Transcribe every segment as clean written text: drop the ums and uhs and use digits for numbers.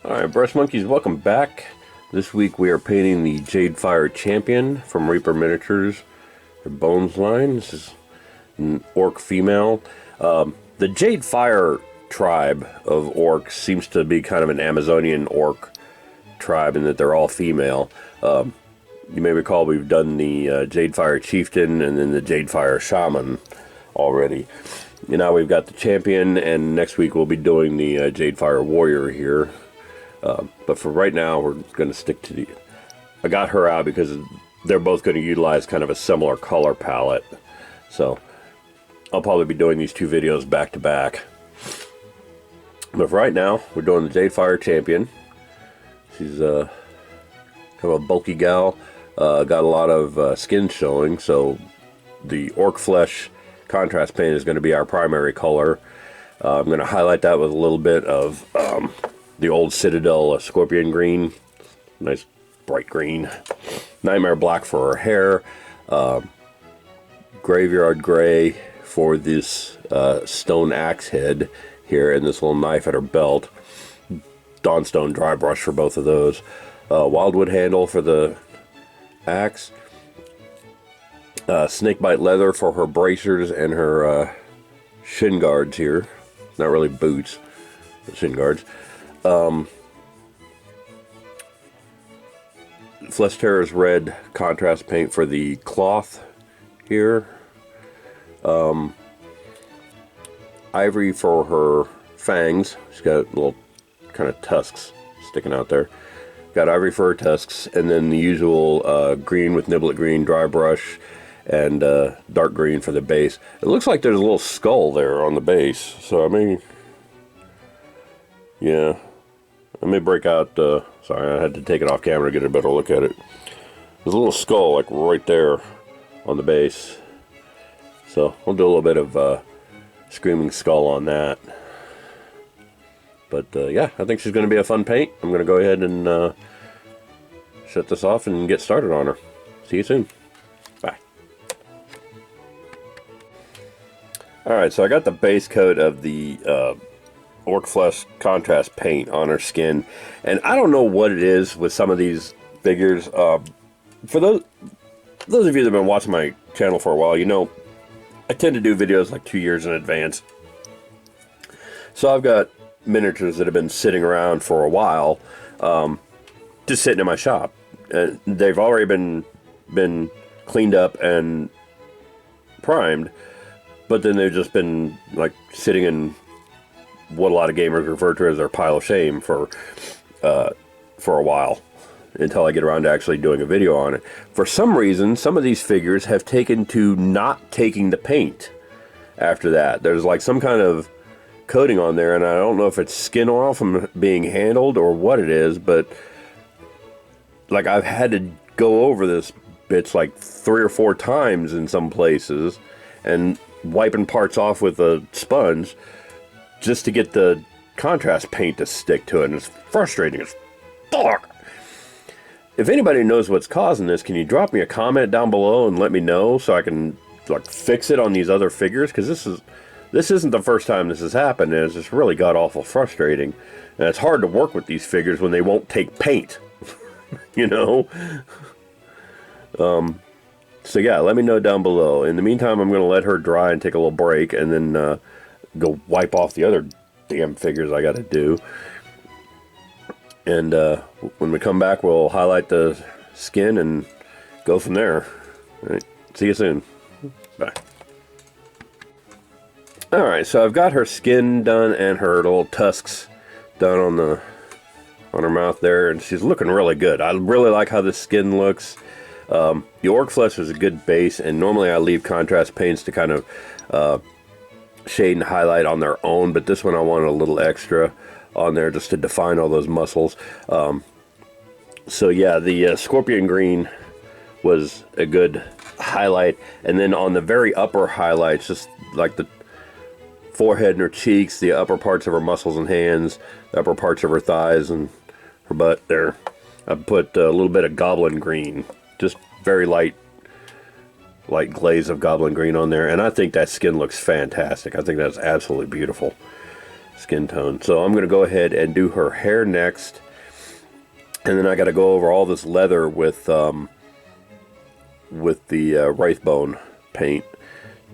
Alright, Brush Monkeys, welcome back. This week we are painting the Jade Fire Champion from Reaper Miniatures, the Bones line. This is an orc female. The Jade Fire tribe of orcs seems to be kind of an Amazonian orc tribe in that they're all female. You may recall we've done the Jade Fire Chieftain and then the Jade Fire Shaman already. And now we've got the Champion, and next week we'll be doing the Jade Fire Warrior here. But for right now, we're going to stick to the... I got her out because they're both going to utilize kind of a similar color palette. So I'll probably be doing these two videos back to back. But for right now, we're doing the Jade Fire Champion. She's kind of a bulky gal. Got a lot of skin showing, so the orc flesh contrast paint is going to be our primary color. I'm going to highlight that with a little bit of the old Citadel Scorpion Green. Nice bright green. Nightmare Black for her hair. Graveyard Gray for this stone axe head here, and this little knife at her belt. Dawnstone Dry Brush for both of those. Wildwood handle for the axe. Snakebite leather for her bracers and her shin guards here. Not really boots, but shin guards. Flesh Terror's red contrast paint for the cloth here. Ivory for her fangs. She's got little kind of tusks sticking out there. Got ivory for her tusks, and then the usual green with Niblet Green dry brush and dark green for the base. It looks like there's a little skull there on the base, so I mean, yeah. Let me break out, sorry, I had to take it off camera to get a better look at it. There's a little skull, like, right there on the base. So, we'll do a little bit of Screaming Skull on that. But, yeah, I think she's going to be a fun paint. I'm going to go ahead and shut this off and get started on her. See you soon. Bye. Alright, so I got the base coat of the orc flesh contrast paint on her skin, and I don't know what it is with some of these figures. For those of you that have been watching my channel for a while, you know I tend to do videos like 2 years in advance. So I've got miniatures that have been sitting around for a while, just sitting in my shop. They've already been cleaned up and primed, but then they've just been like sitting in what a lot of gamers refer to as their pile of shame for a while, until I get around to actually doing a video on it. For some reason, some of these figures have taken to not taking the paint after that. There's like some kind of coating on there, and I don't know if it's skin oil from being handled or what it is, but like I've had to go over this bitch like 3 or 4 times in some places and wiping parts off with a sponge just to get the contrast paint to stick to it, and it's frustrating as fuck. If anybody knows what's causing this, can you drop me a comment down below and let me know so I can like fix it on these other figures? Because this isn't the first time this has happened, and it's just really god awful frustrating. And it's hard to work with these figures when they won't take paint. You know? So yeah, let me know down below. In the meantime, I'm going to let her dry and take a little break, and then go wipe off the other damn figures I got to do. And when we come back, we'll highlight the skin and go from there. All right, see you soon. Bye. Alright, so I've got her skin done and her little tusks done on her mouth there, and she's looking really good. I really like how the skin looks. The orc flesh is a good base, and normally I leave contrast paints to kind of shade and highlight on their own, but this one I wanted a little extra on there just to define all those muscles. So yeah, the Scorpion Green was a good highlight, and then on the very upper highlights, just like the forehead and her cheeks, the upper parts of her muscles and hands, the upper parts of her thighs and her butt there, I put a little bit of Goblin Green, just very light glaze of Goblin Green on there, and I think that skin looks fantastic. I think that's absolutely beautiful. skin tone. So I'm going to go ahead and do her hair next, and then I got to go over all this leather with the Wraithbone paint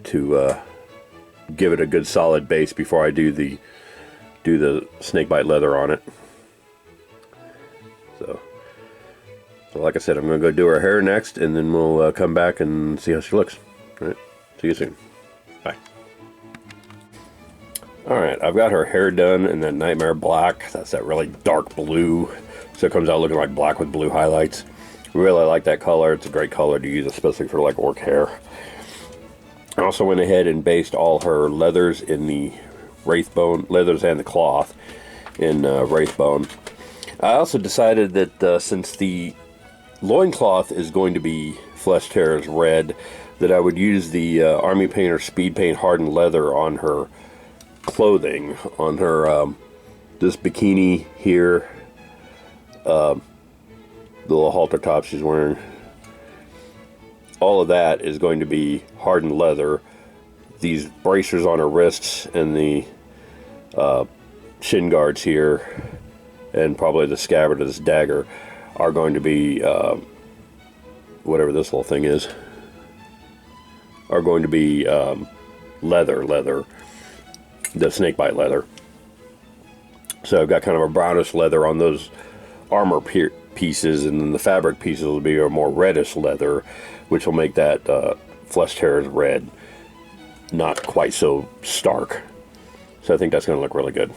to give it a good solid base before I do the snakebite leather on it. So like I said, I'm going to go do her hair next, and then we'll come back and see how she looks. All right, see you soon. Bye. Alright, I've got her hair done in that Nightmare Black. That's that really dark blue. So it comes out looking like black with blue highlights. Really like that color. It's a great color to use, especially for like orc hair. I also went ahead and based all her leathers in the Wraithbone, leathers and the cloth in Wraithbone. I also decided that since the loincloth is going to be Flesh Tearers red, that I would use the Army Painter Speed Paint Hardened Leather on her clothing, on her this bikini here, the little halter top she's wearing. All of that is going to be hardened leather. These bracers on her wrists and the shin guards here, and probably the scabbard of this dagger, are going to be whatever this little thing is, are going to be leather, the snakebite leather. So I've got kind of a brownish leather on those armor pieces, and then the fabric pieces will be a more reddish leather, which will make that Flesh Tearers red not quite so stark. So I think that's going to look really good.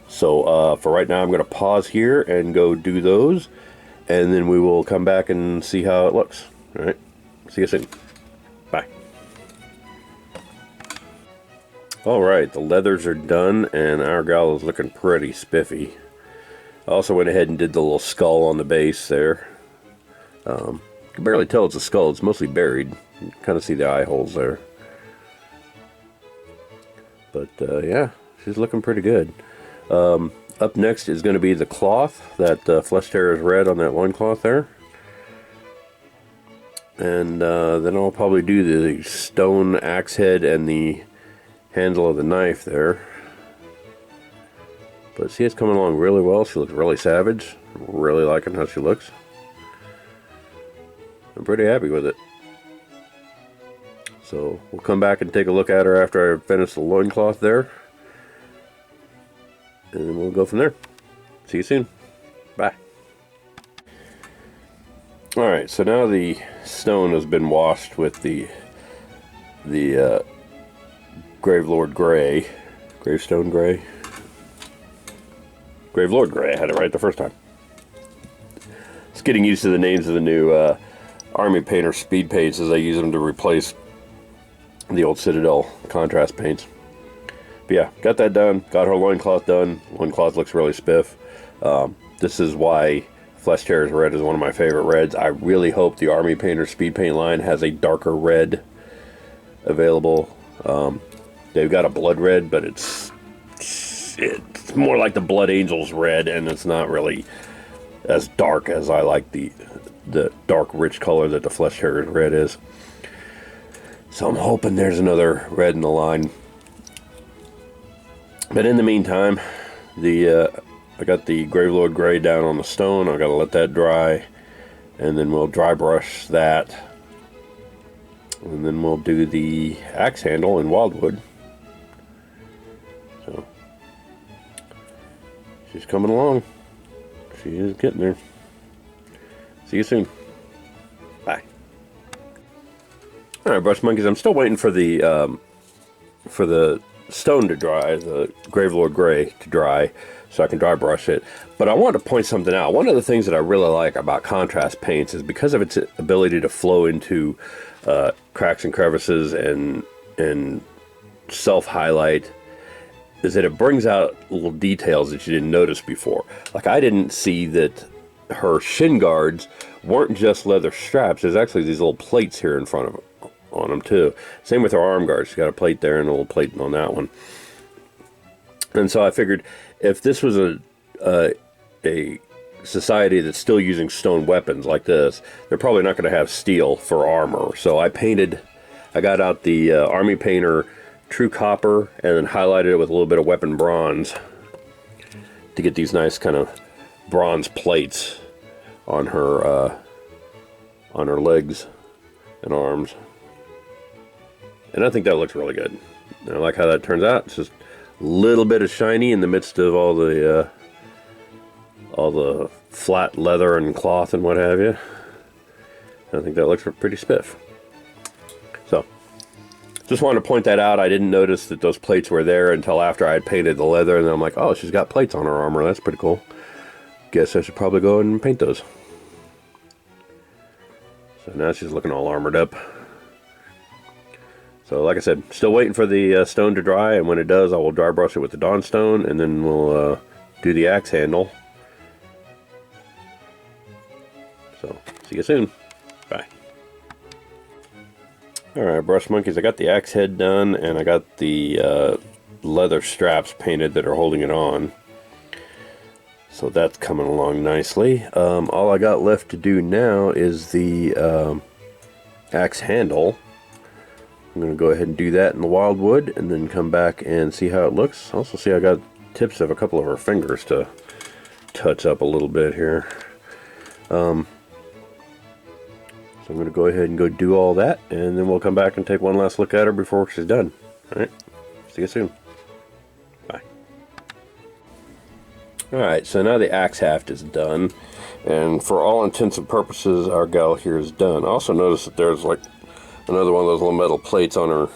So for right now, I'm going to pause here and go do those, and then we will come back and see how it looks. All right, see you soon. Bye. Alright, the leathers are done, and our gal is looking pretty spiffy. I also went ahead and did the little skull on the base there. You can barely tell it's a skull, it's mostly buried. You can kind of see the eye holes there. But yeah, she's looking pretty good. Up next is going to be the cloth, that Flesh Tearers red on that loincloth there. And then I'll probably do the stone axe head and the handle of the knife there. But see, it's coming along really well. She looks really savage. Really liking how she looks. I'm pretty happy with it. So we'll come back and take a look at her after I finish the loincloth there. And we'll go from there. See you soon. Bye. Alright, so now the stone has been washed with the Gravelord Gray. Gravestone Gray? Gravelord Gray, I had it right the first time. Just getting used to the names of the new Army Painter speed paints as I use them to replace the old Citadel contrast paints. But yeah, got that done. Got her loincloth done. Loincloth looks really spiff. This is why Flesh Tearers red is one of my favorite reds. I really hope the Army Painter speed paint line has a darker red available. They've got a blood red, but it's more like the Blood Angels red, and it's not really as dark as I like the dark rich color that the Flesh Tearers red is. So I'm hoping there's another red in the line. But in the meantime, I got the Gravelord Gray down on the stone. I got to let that dry, and then we'll dry brush that, and then we'll do the axe handle in Wildwood. So she's coming along. She is getting there. See you soon. Bye. All right, brush monkeys. I'm still waiting for the stone to dry, the Gravelord Gray to dry, so I can dry brush it. But I wanted to point something out. One of the things that I really like about contrast paints is because of its ability to flow into cracks and crevices and self-highlight, is that it brings out little details that you didn't notice before. Like, I didn't see that her shin guards weren't just leather straps. There's actually these little plates here in front of on them too. Same with her arm guards. She's got a plate there and a little plate on that one. And so I figured if this was a society that's still using stone weapons like this, they're probably not going to have steel for armor. So I got out the Army Painter true copper and then highlighted it with a little bit of weapon bronze to get these nice kind of bronze plates on her legs and arms. And I think that looks really good. And I like how that turns out. It's just a little bit of shiny in the midst of all the flat leather and cloth and what have you. I think that looks pretty spiff. So, just wanted to point that out. I didn't notice that those plates were there until after I had painted the leather, and then I'm like, oh, she's got plates on her armor. That's pretty cool. Guess I should probably go and paint those. So now she's looking all armored up. So like I said, still waiting for the stone to dry, and when it does, I will dry brush it with the Dawn Stone, and then we'll do the axe handle. So, see you soon. Bye. Alright, brush monkeys, I got the axe head done, and I got the leather straps painted that are holding it on. So that's coming along nicely. All I got left to do now is the axe handle. I'm going to go ahead and do that in the wildwood and then come back and see how it looks. Also see I got tips of a couple of her fingers to touch up a little bit here. So I'm going to go ahead and go do all that, and then we'll come back and take one last look at her before she's done. Alright, see you soon. Bye. Alright, so now the axe haft is done, and for all intents and purposes our gal here is done. I also noticed that there's like another one of those little metal plates on her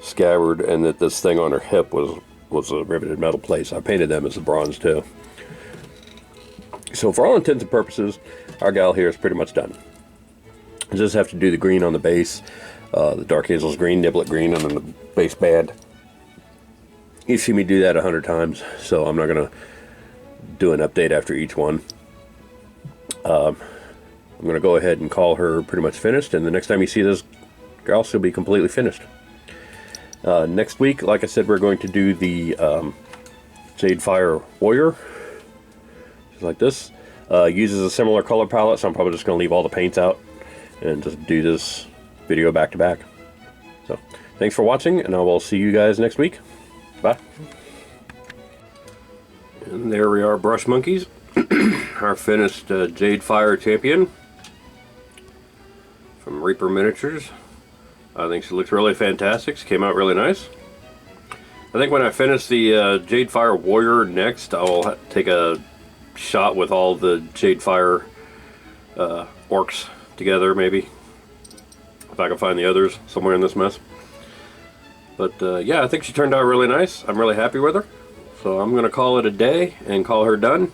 scabbard, and that this thing on her hip was a riveted metal plate. So I painted them as a bronze too. So for all intents and purposes, our gal here is pretty much done. I just have to do the green on the base, the Dark Hazel's green, Niblet green, and then the base band. You've seen me do that 100 times, so I'm not going to do an update after each one. I'm going to go ahead and call her pretty much finished, and the next time you see this girl, she'll be completely finished. Next week, like I said, we're going to do the Jade Fire Warrior, just like this. Uses a similar color palette, so I'm probably just going to leave all the paints out and just do this video back to back. So, thanks for watching, and I will see you guys next week. Bye. And there we are, brush monkeys. Our finished Jade Fire champion from Reaper Miniatures. I think she looks really fantastic. She came out really nice. I think when I finish the Jade Fire Warrior next, I will take a shot with all the Jade Fire orcs together, maybe, if I can find the others somewhere in this mess. But yeah, I think she turned out really nice. I'm really happy with her. So I'm going to call it a day and call her done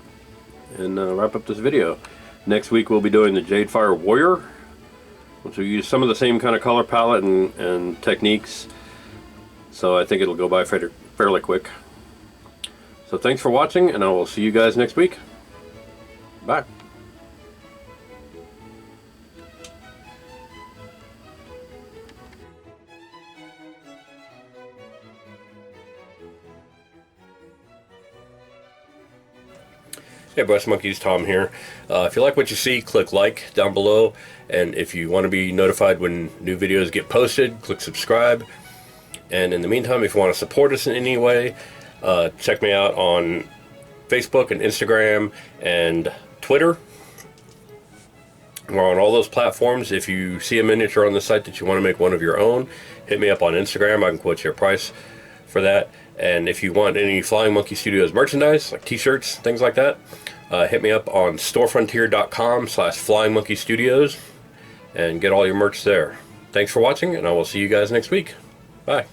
and wrap up this video. Next week we'll be doing the Jade Fire Warrior, which will use some of the same kind of color palette and techniques. So I think it'll go by fairly quick. So thanks for watching, and I will see you guys next week. Bye. Hey Brush Monkeys, Tom here. If you like what you see, click like down below, and if you want to be notified when new videos get posted, click subscribe. And in the meantime, if you want to support us in any way, check me out on Facebook and Instagram and Twitter. We're on all those platforms. If you see a miniature on the site that you want to make one of your own, hit me up on Instagram. I can quote you a price for that. And if you want any Flying Monkey Studios merchandise, like t-shirts, things like that, hit me up on storefrontier.com/flyingmonkeystudios and get all your merch there. Thanks for watching, and I will see you guys next week. Bye.